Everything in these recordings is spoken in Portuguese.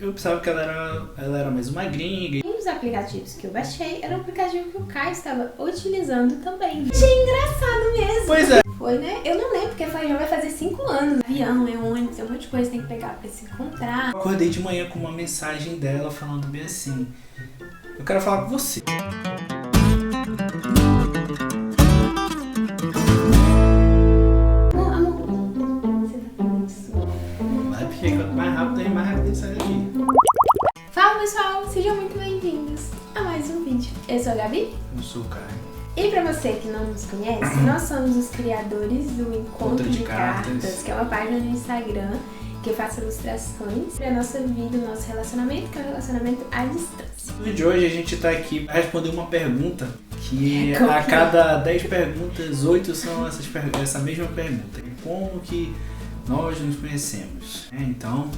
Eu pensava que ela era mais uma gringa. Um dos aplicativos que eu baixei era um aplicativo que o Caio estava utilizando também. Achei engraçado mesmo. Pois é. Foi, né? Eu não lembro, porque já vai fazer 5 anos. Avião, ônibus, um monte de coisa tem que pegar pra se encontrar. Eu acordei de manhã com uma mensagem dela falando bem assim: eu quero falar com você. Porque quanto mais rápido ele sai daqui. Fala pessoal, sejam muito bem-vindos a mais um vídeo. Eu sou a Gabi. Eu sou o Caio. E pra você que não nos conhece, nós somos os criadores do Encontro de Cartas, que é uma página no Instagram que faz ilustrações para a nossa vida, o nosso relacionamento, que é um relacionamento à distância. No vídeo de hoje a gente tá aqui para responder uma pergunta que a cada 10 perguntas, 8 são essa mesma pergunta. Como que nós nos conhecemos? Então,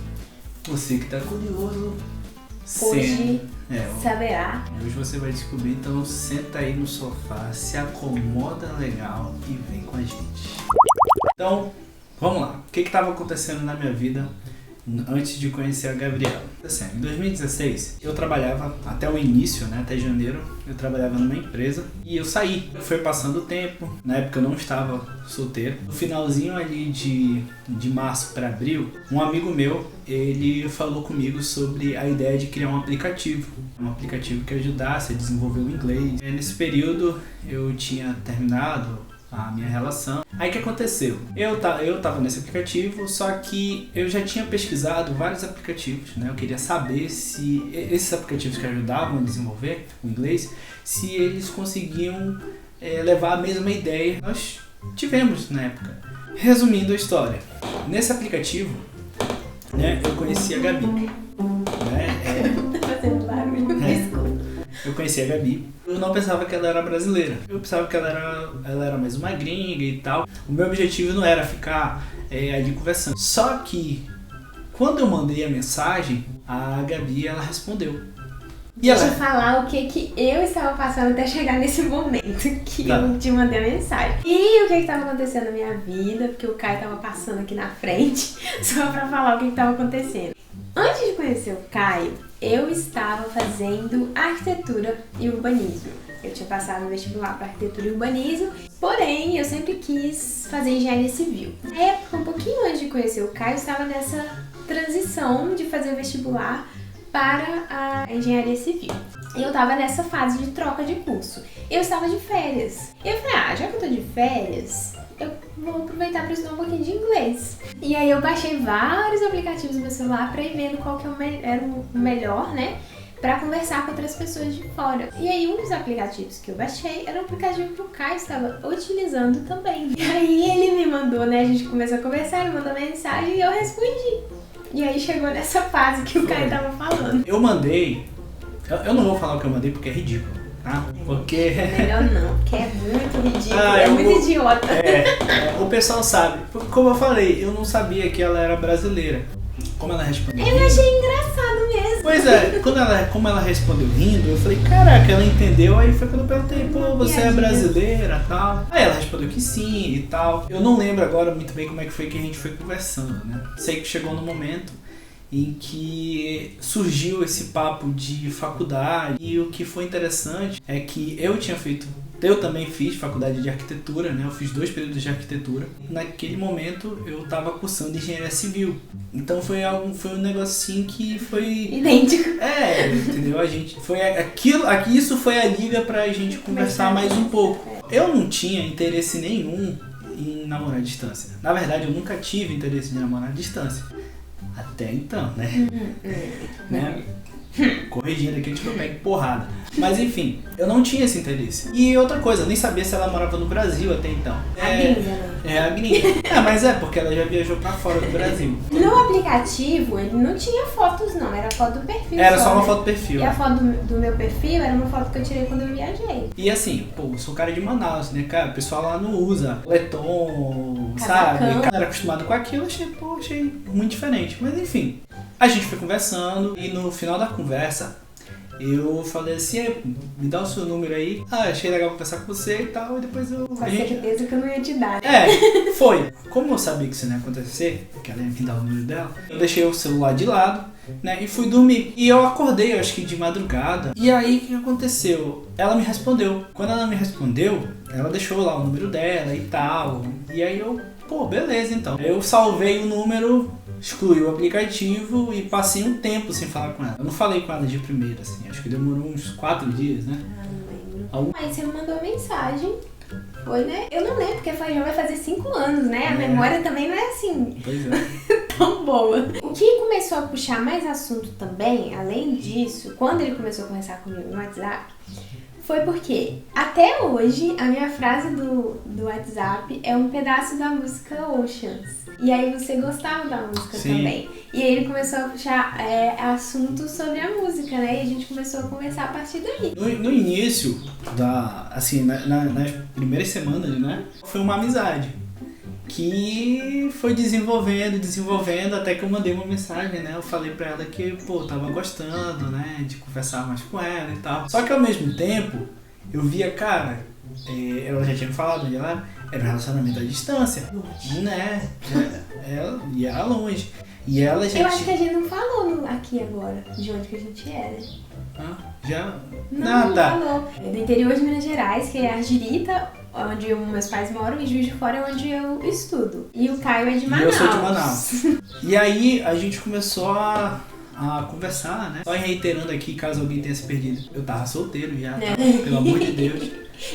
você que tá curioso, Hoje saberá. Hoje você vai descobrir, então senta aí no sofá, se acomoda legal e vem com a gente. Então, vamos lá. O que estava acontecendo na minha vida antes de conhecer a Gabriela? Assim, em 2016, eu trabalhava até o início, né, até janeiro, eu trabalhava numa empresa e eu saí. Foi passando o tempo, na época eu não estava solteiro. No finalzinho ali de março para abril, um amigo meu, ele falou comigo sobre a ideia de criar um aplicativo que ajudasse a desenvolver o inglês. E nesse período eu tinha terminado a minha relação. Aí o que aconteceu? Eu tava nesse aplicativo, só que eu já tinha pesquisado vários aplicativos, né? Eu queria saber se esses aplicativos que ajudavam a desenvolver o inglês, se eles conseguiam levar a mesma ideia que nós tivemos na época. Resumindo a história, nesse aplicativo, né, eu conheci a Gabi. Tá fazendo barulho, desculpa. Eu conheci a Gabi. Eu não pensava que ela era brasileira. Eu pensava que ela era mais uma gringa e tal. O meu objetivo não era ficar ali conversando. Só que quando eu mandei a mensagem, a Gabi ela respondeu. Deixa eu falar o que eu estava passando até chegar nesse momento que eu te mandei a mensagem. E o que estava acontecendo na minha vida, porque o Caio estava passando aqui na frente, só para falar o que estava acontecendo. Antes de conhecer o Caio, eu estava fazendo arquitetura e urbanismo. Eu tinha passado no vestibular para arquitetura e urbanismo, porém eu sempre quis fazer engenharia civil. Na época, um pouquinho antes de conhecer o Caio, eu estava nessa transição de fazer o vestibular para a engenharia civil. Eu estava nessa fase de troca de curso. Eu estava de férias. Eu falei, já que eu tô de férias, eu vou aproveitar para estudar um pouquinho de inglês. E aí eu baixei vários aplicativos no meu celular para ir vendo qual que era o melhor, né? Para conversar com outras pessoas de fora. E aí um dos aplicativos que eu baixei era um aplicativo que o Caio estava utilizando também. E aí ele me mandou, né? A gente começou a conversar, ele mandou mensagem e eu respondi. E aí chegou nessa fase que o Caio tava falando. Eu mandei... Eu não vou falar o que eu mandei porque é ridículo, tá? Porque... É melhor não, porque é muito ridículo, muito idiota. O pessoal sabe. Como eu falei, eu não sabia que ela era brasileira. Como ela respondeu... Eu achei engraçado mesmo. Pois é, como ela respondeu rindo, eu falei, caraca, ela entendeu. Aí foi quando eu perguntei, pô, você é brasileira e tal. Aí ela respondeu que sim e tal. Eu não lembro agora muito bem como é que foi que a gente foi conversando, né? Sei que chegou no momento em que surgiu esse papo de faculdade. E o que foi interessante é que eu também fiz faculdade de arquitetura, né? Eu fiz 2 períodos de arquitetura. Naquele momento eu estava cursando engenharia civil. Então foi um negocinho que foi idêntico. Entendeu? A gente isso foi a liga pra gente conversar mais um pouco. Eu não tinha interesse nenhum em namorar à distância. Na verdade, eu nunca tive interesse em namorar à distância. Até então, né? Né? Corrigindo aqui, tipo, eu pego porrada. Mas enfim, eu não tinha esse interesse. E outra coisa, eu nem sabia se ela morava no Brasil até então. A gringa, né? A gringa. Mas porque ela já viajou pra fora do Brasil. No aplicativo, ele não tinha fotos não, era foto do perfil. Era só uma foto perfil. E a foto do meu perfil era uma foto que eu tirei quando eu viajei. E assim, eu sou cara de Manaus, né, cara? O pessoal lá não usa leton, casacão, sabe? O cara era acostumado com aquilo, achei muito diferente. Mas enfim, a gente foi conversando e no final da conversa eu falei assim, me dá o seu número aí. Achei legal conversar com você e tal. E depois eu... Com certeza que eu não ia te dar. Foi. Como eu sabia que isso não ia acontecer, que ela ia me dar o número dela, eu deixei o celular de lado né? E fui dormir. E eu acordei, acho que de madrugada. E aí, o que aconteceu? Ela me respondeu. Quando ela me respondeu, ela deixou lá o número dela e tal. E aí eu, pô, beleza então. Eu salvei o número, excluí o aplicativo e passei um tempo sem falar com ela. Eu não falei com ela de primeira, assim. Acho que demorou uns 4 dias, né? Não lembro. Aí você me mandou mensagem. Foi, né? Eu não lembro, porque já vai fazer 5 anos, né? A memória também não é assim Pois é. tão boa. O que começou a puxar mais assunto também, além disso, quando ele começou a conversar comigo no WhatsApp, foi porque até hoje a minha frase do WhatsApp é um pedaço da música Oceans. E aí você gostava da música também. E aí ele começou a puxar assuntos sobre a música, né? E a gente começou a conversar a partir daí. No início, assim, nas primeiras semanas, né? Foi uma amizade que foi desenvolvendo, até que eu mandei uma mensagem, né? Eu falei pra ela que, pô, tava gostando, né? De conversar mais com ela e tal. Só que ao mesmo tempo, eu via, cara, ela já tinha me falado onde ela era um relacionamento à distância, né? E era longe. E ela já Eu acho que a gente não falou aqui agora de onde que a gente era. Já? Não falou. É do interior de Minas Gerais, que é Argirita, onde meus pais moram, e Juiz de Fora é onde eu estudo. E o Caio é de Manaus. E eu sou de Manaus. E aí a gente começou a conversar, né? Só reiterando aqui, caso alguém tenha se perdido. Eu tava solteiro já, tá? Pelo amor de Deus.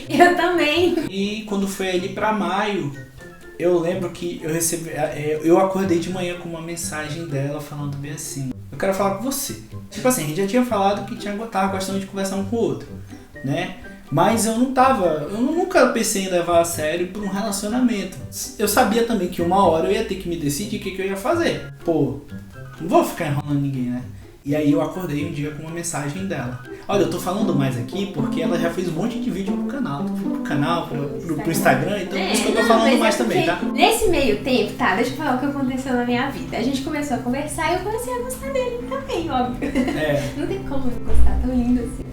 Eu também. E quando foi ali pra maio, eu lembro que eu acordei de manhã com uma mensagem dela falando bem assim: eu quero falar com você. Tipo assim, a gente já tinha falado que tava gostando de conversar um com o outro, né? Mas eu nunca pensei em levar a sério por um relacionamento. Eu sabia também que uma hora eu ia ter que me decidir o que eu ia fazer. Pô, não vou ficar enrolando ninguém, né? E aí eu acordei um dia com uma mensagem dela. Olha, eu tô falando mais aqui porque ela já fez um monte de vídeo pro canal. Pro Instagram, então por isso que eu tô falando mais também, tá? Nesse meio tempo, deixa eu falar o que aconteceu na minha vida. A gente começou a conversar e eu comecei a gostar dele também, óbvio. Não tem como não gostar, tão lindo assim.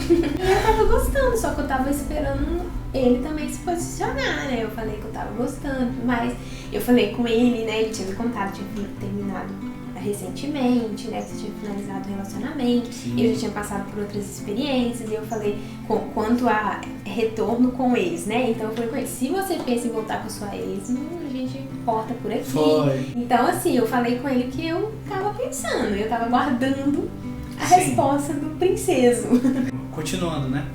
E eu tava gostando, só que eu tava esperando ele também se posicionar, né? Eu falei que eu tava gostando, mas eu falei com ele, né? Ele tinha me contado, tinha terminado recentemente, né, que você tinha finalizado o relacionamento. Eu já tinha passado por outras experiências e eu falei quanto a retorno com ex, né? Então eu falei com ele, se você pensa em voltar com sua ex, a gente corta por aqui. Foi. Então assim, eu falei com ele que eu tava pensando, eu tava guardando a resposta do princeso. Continuando, né?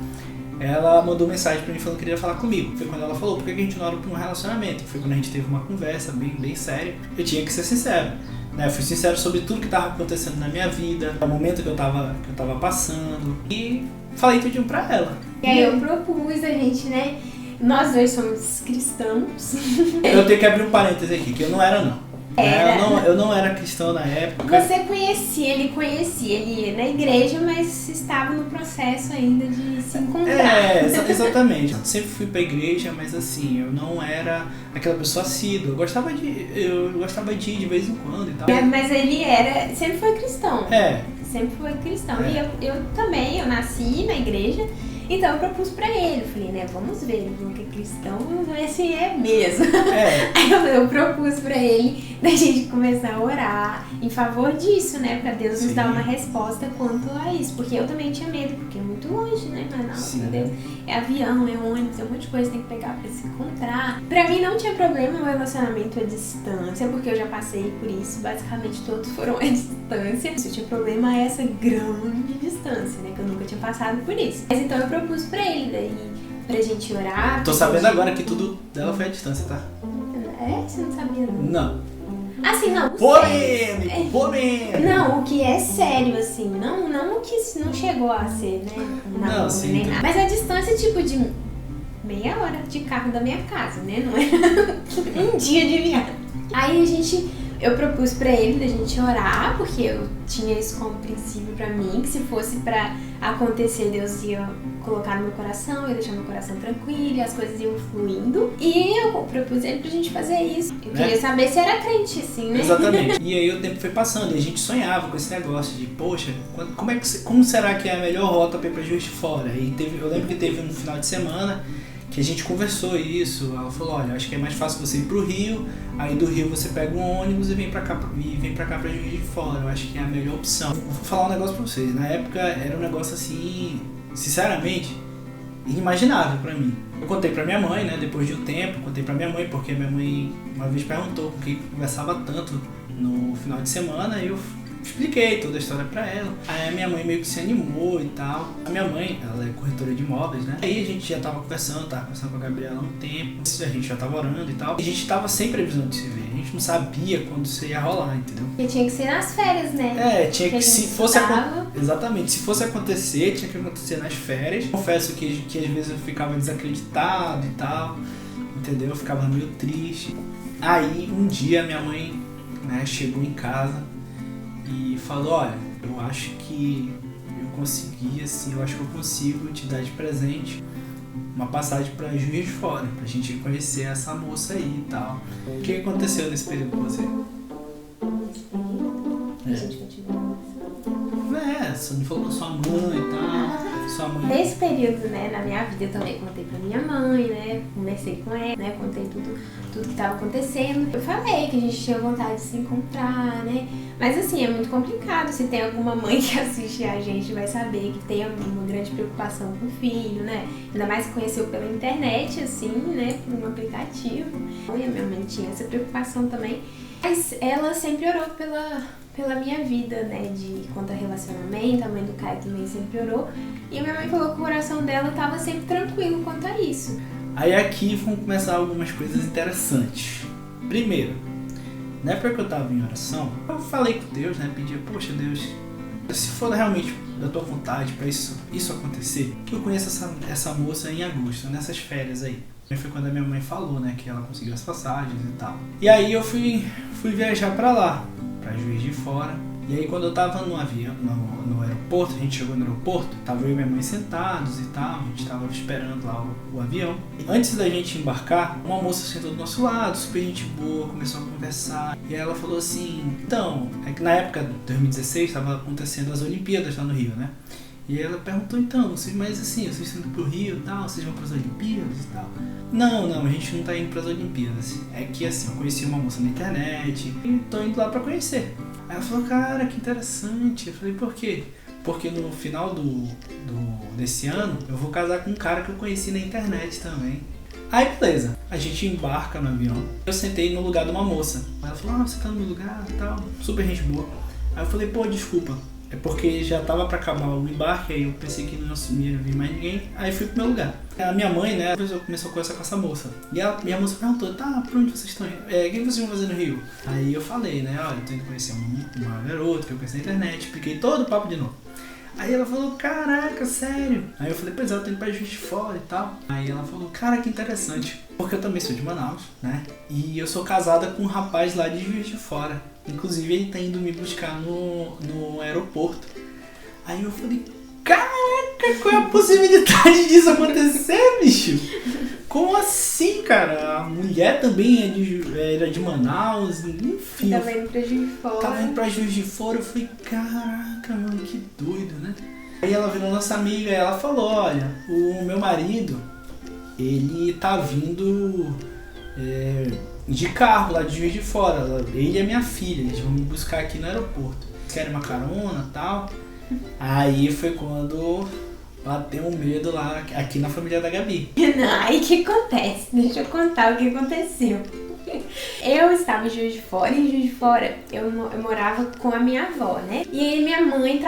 Ela mandou mensagem pra mim falando que queria falar comigo. Foi quando ela falou, por que a gente não olha pra um relacionamento? Foi quando a gente teve uma conversa bem séria. Eu tinha que ser sincero, né? Eu fui sincero sobre tudo que tava acontecendo na minha vida, o momento que eu tava passando. E falei tudinho pra ela. E aí eu propus a gente, né? Nós dois somos cristãos. Eu tenho que abrir um parêntese aqui, que eu não era não. Eu não era cristão na época. Você conhecia, ele ia na igreja, mas estava no processo ainda de se encontrar. Exatamente. Eu sempre fui pra igreja, mas assim, eu não era aquela pessoa assídua. Eu gostava de ir de vez em quando e tal. Mas ele sempre foi cristão. Sempre foi cristão. E eu também, eu nasci na igreja. Então eu propus pra ele, eu falei, né, vamos ver, ele falou que é cristão, vamos ver se é mesmo. Aí eu propus pra ele da gente começar a orar em favor disso, né, pra Deus nos dar uma resposta quanto a isso, porque eu também tinha medo, porque é muito longe, né, mas meu Deus, é avião, é ônibus, é um monte de coisa que tem que pegar pra se encontrar. Pra mim não tinha problema o relacionamento à distância, porque eu já passei por isso, basicamente todos foram à distância. Eu tinha problema essa grande distância, né, que eu nunca tinha passado por isso. Mas então eu propus pra ele, daí pra gente orar. Tô sabendo agora que tudo dela foi à distância, tá? Você não sabia, não? Não. Assim, não. Polêmico! Não, o que é sério, assim. Não o que não chegou a ser, né? Não, sim. Nem nada. Mas a distância, tipo, de meia hora de carro da minha casa, né? Não é um dia de viagem. Aí eu propus pra ele da gente orar, porque eu tinha isso como princípio pra mim, que se fosse pra acontecer, Deus ia colocar no meu coração, ia deixar meu coração tranquilo, e as coisas iam fluindo. E eu propus ele pra gente fazer isso. Eu queria saber se era crente, assim, né? Exatamente. E aí o tempo foi passando, e a gente sonhava com esse negócio de, poxa, como será que é a melhor rota pra ir pra Juiz de Fora? E eu lembro que teve um final de semana que a gente conversou isso. Ela falou, olha, acho que é mais fácil você ir pro Rio, aí do Rio você pega um ônibus e vem pra cá pra Juiz de Fora. Eu acho que é a melhor opção. Vou falar um negócio pra vocês. Na época era um negócio assim, sinceramente, inimaginável pra mim. Eu contei pra minha mãe, né, depois de um tempo, contei pra minha mãe, porque minha mãe uma vez perguntou com quem conversava tanto no final de semana, e eu expliquei toda a história pra ela. Aí a minha mãe meio que se animou e tal. A minha mãe, ela é corretora de imóveis, né? Aí a gente já tava conversando com a Gabriela há um tempo. A gente já tava orando e tal. E a gente tava sem previsão de se ver. A gente não sabia quando isso ia rolar, entendeu? E tinha que ser nas férias, né? É, tinha que se fosse exatamente, se fosse acontecer, tinha que acontecer nas férias. Confesso que às vezes eu ficava desacreditado e tal, entendeu? Eu ficava meio triste. Aí um dia minha mãe, né, chegou em casa e falou, olha, eu acho que eu consegui, assim, eu acho que eu consigo te dar de presente uma passagem pra Juiz de Fora, pra gente conhecer essa moça aí e tal. O que aconteceu nesse período com você? A gente continua. Você me falou com sua mãe e tal. Sua mãe. Nesse período, né, na minha vida, eu também contei pra minha mãe, né, conversei com ela, né, contei tudo que estava acontecendo. Eu falei que a gente tinha vontade de se encontrar, né, mas assim, é muito complicado. Se tem alguma mãe que assiste a gente, vai saber que tem uma grande preocupação com o filho, né, ainda mais que conheceu pela internet, assim, né, por um aplicativo. E a minha mãe tinha essa preocupação também, mas ela sempre orou pela minha vida, né, quanto a relacionamento. A mãe do Caio também sempre orou. E a minha mãe falou que o coração dela estava sempre tranquilo quanto a isso. Aí aqui vão começar algumas coisas interessantes. Primeiro, na época que eu estava em oração, eu falei com Deus, né, pedia, poxa Deus, se for realmente da tua vontade para isso acontecer, que eu conheça essa moça em agosto, nessas férias aí. Foi quando a minha mãe falou, né, que ela conseguiu as passagens e tal. E aí eu fui viajar pra lá, pra Juiz de Fora. E aí quando eu tava no avião, no aeroporto, a gente chegou no aeroporto, tava eu e minha mãe sentados e tal, a gente tava esperando lá o avião. E antes da gente embarcar, uma moça sentou do nosso lado, super gente boa, começou a conversar. E aí ela falou assim, então, é que na época de 2016 tava acontecendo as Olimpíadas lá no Rio, né? E aí ela perguntou, então, mas assim, vocês estão indo pro Rio e tal, vocês vão pras Olimpíadas e tal? Não, a gente não tá indo pras Olimpíadas. É que assim, eu conheci uma moça na internet e tô indo lá pra conhecer. Aí ela falou, cara, que interessante. Eu falei, por quê? Porque no final desse ano eu vou casar com um cara que eu conheci na internet também. Aí beleza, a gente embarca no avião. Eu sentei no lugar de uma moça. Ela falou, você tá no meu lugar e tal, super gente boa. Aí eu falei, pô, desculpa. É porque já tava pra acabar o embarque, aí eu pensei que não ia vir mais ninguém, aí fui pro meu lugar. A minha mãe, né, começou a conversar com essa moça. E minha moça perguntou, tá, pra onde vocês estão indo? O que vocês vão fazer no Rio? Aí eu falei, né, olha, eu tô indo conhecer uma garota que eu conheci na internet, expliquei todo o papo de novo. Aí ela falou, caraca, sério? Aí eu falei, pois é, eu tô indo pra Juiz de Fora e tal. Aí ela falou, cara, que interessante. Porque eu também sou de Manaus, né? E eu sou casada com um rapaz lá de Juiz de Fora. Inclusive ele tá indo me buscar no aeroporto. Aí eu falei, caraca, qual é a possibilidade disso acontecer, bicho? Como assim, cara? A mulher também era de Manaus, enfim. Tava indo pra Juiz de Fora. Tava indo pra Juiz de Fora, eu falei, caraca, mano, que doido, né? Aí ela virou nossa amiga e ela falou, olha, o meu marido, ele tá vindo de carro lá de Juiz de Fora. Ele e a minha filha, eles vão me buscar aqui no aeroporto. Querem uma carona e tal. Aí foi quando bateu um medo lá, aqui na família da Gabi. Não, aí o que acontece? Deixa eu contar o que aconteceu. Eu estava em Juiz de Fora, e em Juiz de Fora eu morava com a minha avó, né? E aí minha mãe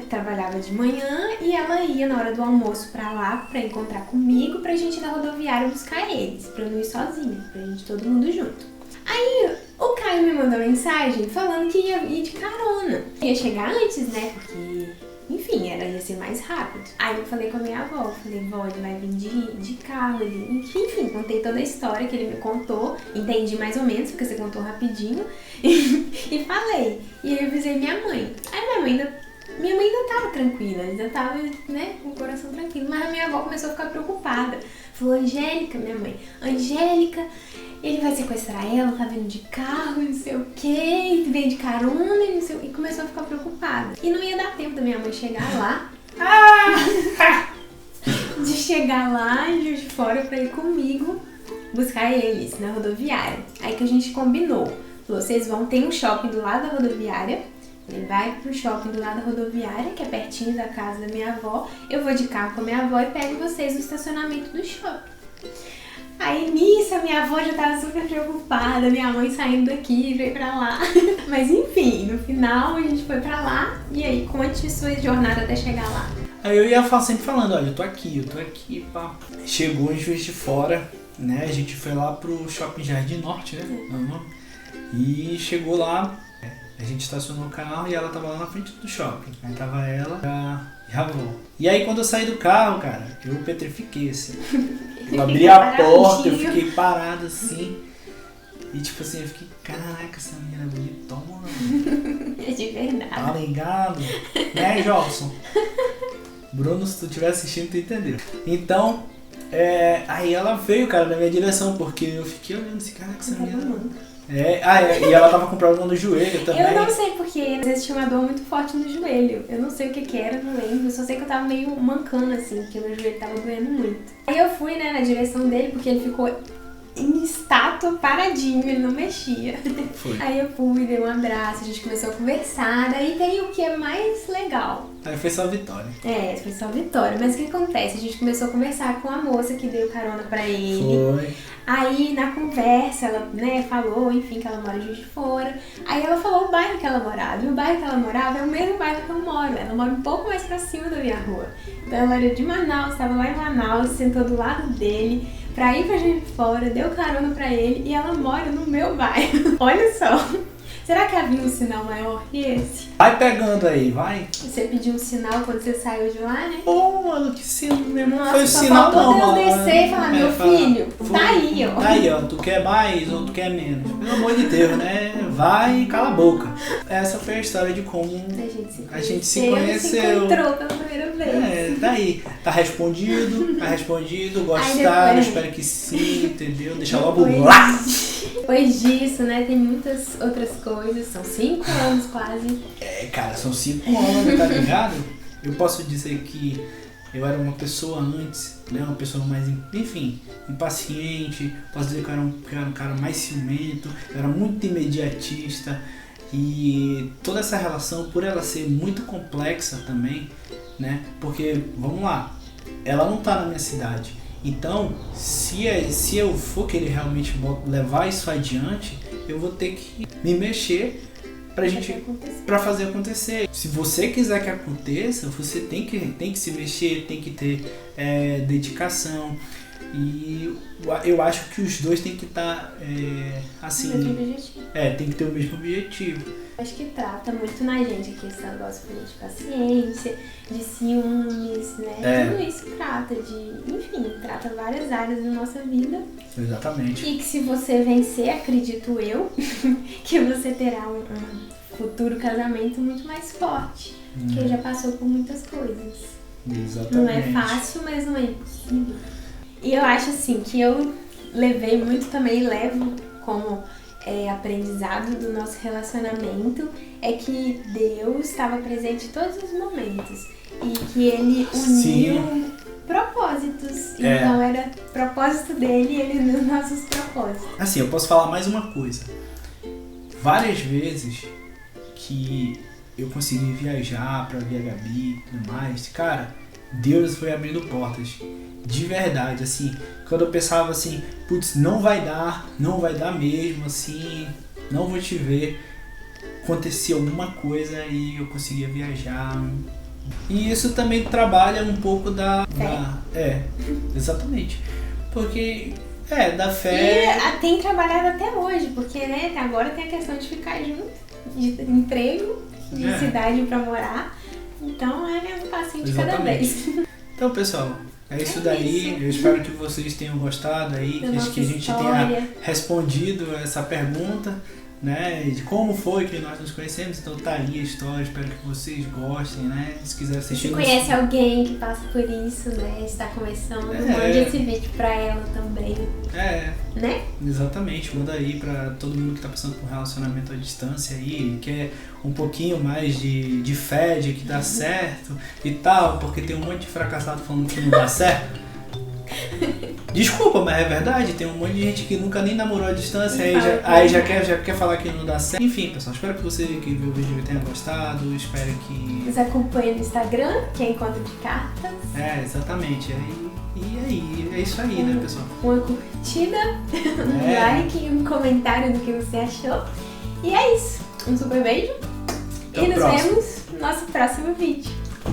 trabalhava de manhã e ela ia na hora do almoço pra lá pra encontrar comigo, pra gente ir na rodoviária buscar eles, pra eu não ir sozinha, pra gente todo mundo junto. Aí o Caio me mandou mensagem falando que ia ir de carona. Ia chegar antes, né? Porque, enfim, ia ser mais rápido. Aí eu falei com a minha avó, falei, vó, ele vai vir de carro, enfim, contei toda a história que ele me contou, entendi mais ou menos, porque você contou rapidinho, e falei. E aí eu avisei minha mãe. Aí minha mãe ainda tava tranquila, ainda tava, né, com o coração tranquilo, mas a minha avó começou a ficar preocupada. Falou, Angélica, minha mãe, Angélica, ele vai sequestrar ela, tá vindo de carro, não sei o que, vem de carona, e começou a ficar preocupada. E não ia dar tempo da minha mãe chegar lá. de chegar lá em Juiz de Fora pra ir comigo buscar eles na rodoviária. Aí que a gente combinou. Vocês vão ter um shopping do lado da rodoviária. Ele vai pro shopping do lado da rodoviária, que é pertinho da casa da minha avó. Eu vou de carro com a minha avó e pego vocês no estacionamento do shopping. Aí nisso, a minha avó já tava super preocupada, minha mãe saindo daqui, veio pra lá. Mas enfim, no final a gente foi pra lá. E aí, conte sua jornada até chegar lá. Aí eu ia sempre falando, olha, eu tô aqui, pá. Chegou em Juiz de Fora, né? A gente foi lá pro Shopping Jardim Norte, né? E chegou lá, a gente estacionou o carro e ela tava lá na frente do shopping. Aí tava ela e a avó. E aí quando eu saí do carro, cara, eu petrifiquei assim. Eu abri a porta, eu fiquei parado assim. E tipo assim, eu fiquei, caraca, essa menina é bonitona. É de verdade. Tá ligado? Né, Jobson? Bruno, se tu estiver assistindo, tu entendeu. Então, aí ela veio, cara, na minha direção, porque eu fiquei olhando assim, caraca, essa menina... E ela tava com problema no joelho também. Eu não sei porque, às vezes tinha uma dor muito forte no joelho. Eu não sei o que era, não lembro. Eu só sei que eu tava meio mancando assim, porque meu joelho tava doendo muito. Aí eu fui, né, na direção dele, porque ele ficou em estátua paradinho, ele não mexia. Foi. Aí eu fui, dei um abraço, a gente começou a conversar. Daí tem o que é mais legal. Aí foi só vitória. Foi só vitória. Mas o que acontece? A gente começou a conversar com a moça que deu carona pra ele. Foi. Aí na conversa ela, né, falou, enfim, que ela mora em Juiz de Fora. Aí ela falou o bairro que ela morava. E o bairro que ela morava é o mesmo bairro que eu moro. Ela mora um pouco mais pra cima da minha rua. Então ela era de Manaus, estava lá em Manaus, sentou do lado dele pra ir pra Juiz de Fora, deu carona pra ele e ela mora no meu bairro. Olha só. Será que havia um sinal maior que esse? Vai pegando aí, vai. Você pediu um sinal quando você saiu de lá, né? Pô, mano, que sinal mesmo. Nossa, Foi o só sinal faltou não, Deus mano. descer e falar, meu filho, tá aí, ó. Tá aí, ó. Tu quer mais ou tu quer menos? Pelo amor de Deus, né? Vai e cala a boca. Essa foi a história de como a gente se conheceu. Se encontrou pela primeira vez. Tá aí. Tá respondido. Gostaram, depois, espero que sim, entendeu? Deixa logo lá. Depois disso, né, tem muitas outras coisas. São 5 anos quase. Cara, são 5 anos, tá ligado? Eu posso dizer que eu era uma pessoa antes, né? Uma pessoa mais, enfim, impaciente. Posso dizer que eu era um cara mais ciumento. Eu era muito imediatista. E toda essa relação, por ela ser muito complexa também, né? Porque, vamos lá, ela não tá na minha cidade. Então, se eu for querer realmente levar isso adiante, eu vou ter que me mexer pra fazer acontecer. Se você quiser que aconteça, você tem que se mexer, tem que ter dedicação. E eu acho que os dois têm que estar assim. Mesmo objetivo. Tem que ter o mesmo objetivo. Acho que trata muito na gente aqui esse negócio de paciência, de ciúmes, né? Tudo isso trata trata várias áreas da nossa vida. Exatamente. E que se você vencer, acredito eu, que você terá um futuro casamento muito mais forte. Porque já passou por muitas coisas. Exatamente. Não é fácil, mas não é impossível. E eu acho assim que eu levei muito também, levo como aprendizado do nosso relacionamento, é que Deus estava presente em todos os momentos e que Ele uniu propósitos. Então era propósito dele e Ele uniu os nossos propósitos. Assim, eu posso falar mais uma coisa. Várias vezes que eu consegui viajar pra ver a Gabi e tudo mais, cara, Deus foi abrindo portas. De verdade, assim, quando eu pensava assim, putz, não vai dar mesmo, assim, não vou te ver, acontecia alguma coisa e eu conseguia viajar. E isso também trabalha um pouco exatamente, porque da fé. E tem trabalhado até hoje, porque, né, agora tem a questão de ficar junto, de emprego, de cidade pra morar, então um passinho de cada vez. Então, pessoal, é isso daí. Eu espero que vocês tenham gostado aí, que a gente tenha respondido essa pergunta, né, de como foi que nós nos conhecemos. Então tá aí a história, espero que vocês gostem, né? Se quiser assistir. Se conhece alguém que passa por isso, né? Está começando, mande esse vídeo pra ela também. Né? Exatamente, manda aí pra todo mundo que tá passando por um relacionamento à distância aí, quer um pouquinho mais de fé, de que dá certo e tal, porque tem um monte de fracassado falando que não dá certo. Desculpa, mas é verdade, tem um monte de gente que nunca nem namorou à distância, aí já quer falar que não dá certo. Enfim, pessoal, espero que você que viu o vídeo tenha gostado, espero que... Nos acompanhe no Instagram, que é Encontro de Cartas. Exatamente, é isso aí, né, pessoal? Uma curtida, um like e um comentário do que você achou. E é isso, um super beijo e nos vemos no nosso próximo vídeo.